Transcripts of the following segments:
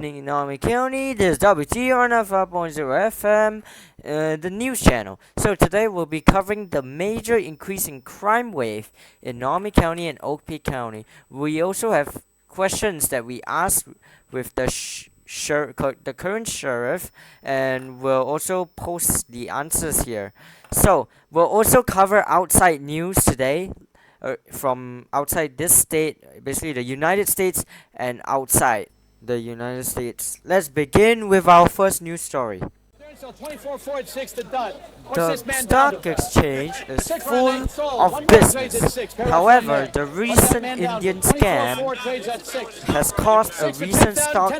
evening in Army County. This is WT on 5.0 FM, the news channel. So today we'll be covering the major increase in crime wave in Army County and Oak Peak County. We also have questions that we asked with the current sheriff, and we'll also post the answers here. So we'll also cover outside news today, from outside this state, basically the United States and outside the United States. Let's begin with our first news story. So 24.46 to done. The stock exchange is full of business. However, the recent Indian scam has caused a recent stock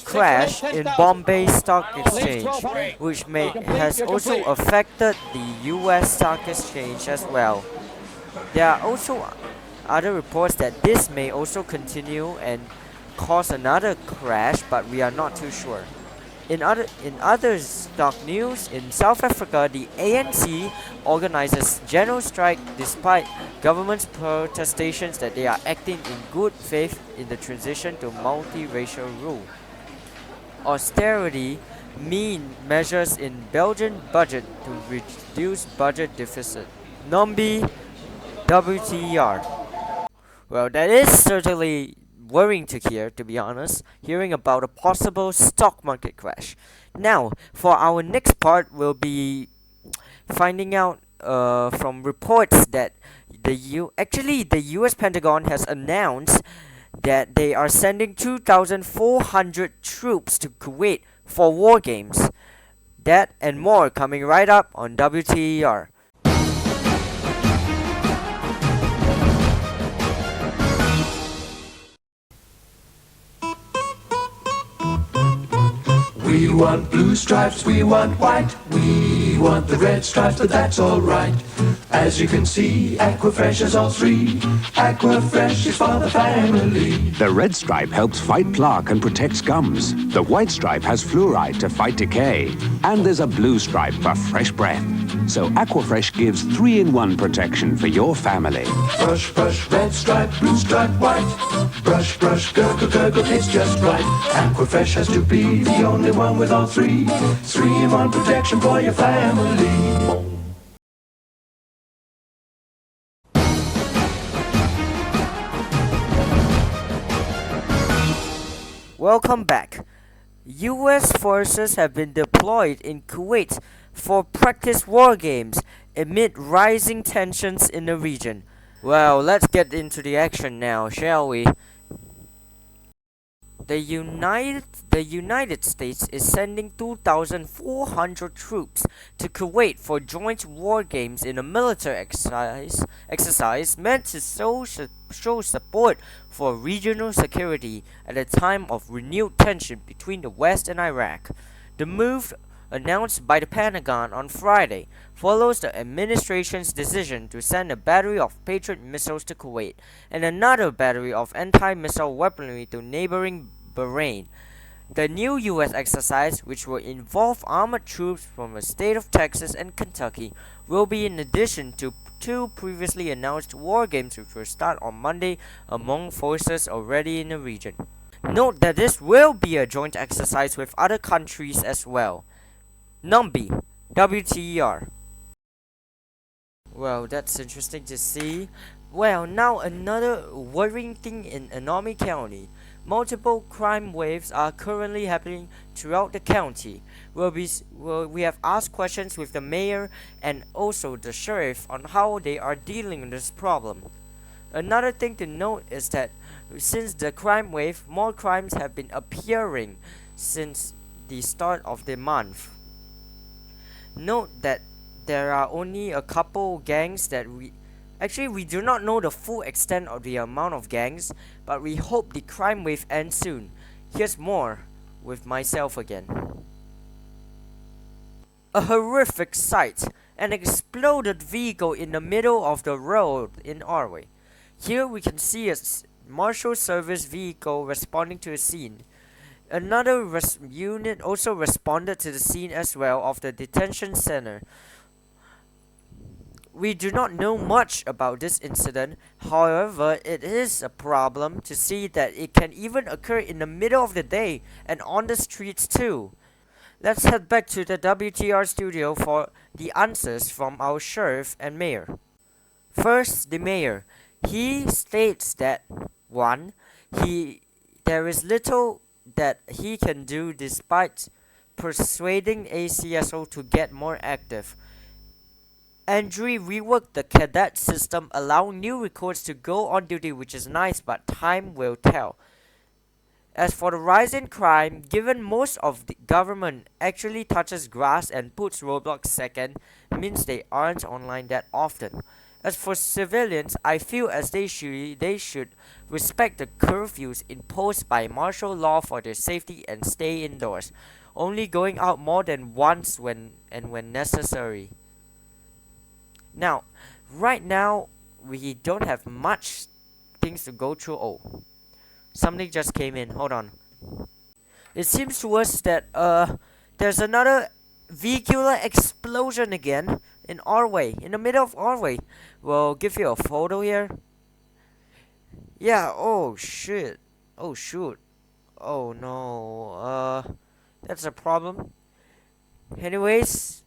crash in Bombay Stock Exchange, which has also affected the US Stock Exchange as well. There are also other reports that this may also continue and cause another crash, but we are not too sure. In other stock news, in South Africa, the ANC organizes general strike despite government's protestations that they are acting in good faith in the transition to multiracial rule. Austerity mean measures in Belgian budget to reduce budget deficit. Nambi WTER. Well, that is certainly worrying to hear, to be honest, hearing about a possible stock market crash. Now, for our next part, we'll be finding out from reports that the US Pentagon has announced that they are sending 2,400 troops to Kuwait for war games. That and more coming right up on WTER. We want blue stripes, we want white, we want the red stripes, but that's alright. As you can see, Aquafresh has all three. Aquafresh is for the family. The red stripe helps fight plaque and protects gums. The white stripe has fluoride to fight decay. And there's a blue stripe for fresh breath. So Aquafresh gives 3-in-1 protection for your family. Brush, brush, red stripe, blue stripe, white. Brush, brush, gurgle, gurgle, it's just right. Aquafresh has to be the only one with all three. 3-in-1 protection for your family. Welcome back. US forces have been deployed in Kuwait for practice war games amid rising tensions in the region. Well, let's get into the action now, shall we? The United States is sending 2,400 troops to Kuwait for joint war games in a military exercise meant to show support for regional security at a time of renewed tension between the West and Iraq. The move, announced by the Pentagon on Friday, follows the administration's decision to send a battery of Patriot missiles to Kuwait and another battery of anti-missile weaponry to neighboring Bahrain. The new US exercise, which will involve armored troops from the state of Texas and Kentucky, will be in addition to two previously announced war games which will start on Monday among forces already in the region. Note that this will be a joint exercise with other countries as well. Nambi, WTER. Well, that's interesting to see. Well, now another worrying thing in Anomaly County. Multiple crime waves are currently happening throughout the county. We have asked questions with the mayor and also the sheriff on how they are dealing with this problem. Another thing to note is that since the crime wave, more crimes have been appearing since the start of the month. Note that there are only a couple gangs that we do not know the full extent of the amount of gangs, but we hope the crime wave ends soon. Here's more with myself again. A horrific sight, an exploded vehicle in the middle of the road in Arway. Here we can see a marshal service vehicle responding to the scene. Another unit also responded to the scene as well of the detention center. We do not know much about this incident. However, it is a problem to see that it can even occur in the middle of the day and on the streets too. Let's head back to the WTR studio for the answers from our sheriff and mayor. First, the mayor. He states that 1. He there is little that he can do despite persuading ACSO to get more active. Andrew reworked the cadet system, allowing new recruits to go on duty, which is nice, but time will tell. As for the rise in crime, given most of the government actually touches grass and puts roadblocks second, means they aren't online that often. As for civilians, I feel as they should respect the curfews imposed by martial law for their safety and stay indoors, only going out more than once when necessary. Now, right now, we don't have much things to go through. Oh, something just came in. Hold on. It seems to us that there's another vehicular explosion again in our way, in the middle of our way. We'll give you a photo here. Yeah. Oh shit. Oh shoot. Oh no. That's a problem. Anyways,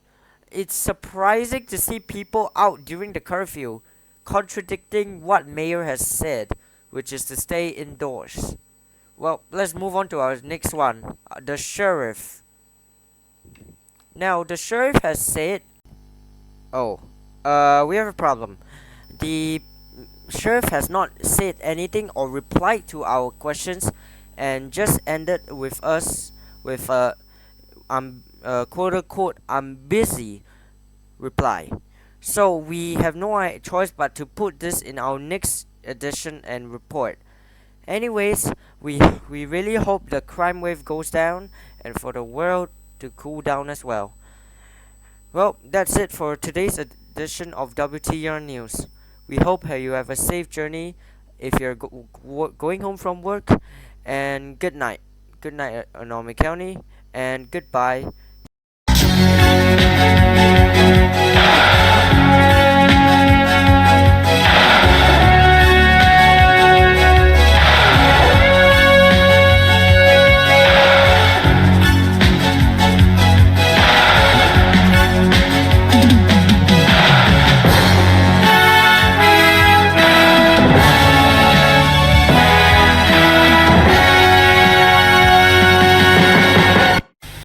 it's surprising to see people out during the curfew, contradicting what mayor has said, which is to stay indoors. Well, let's move on to our next one. The sheriff. Now, the sheriff has said, oh, we have a problem. The sheriff has not said anything or replied to our questions, and just ended with us with quote unquote, I'm busy reply. So we have no choice but to put this in our next edition and report. Anyways, we really hope the crime wave goes down and for the world to cool down as well. Well, that's it for today's edition of WTR News. We hope you have a safe journey if you're going home from work, and good night. Good night, Anomaly County, and goodbye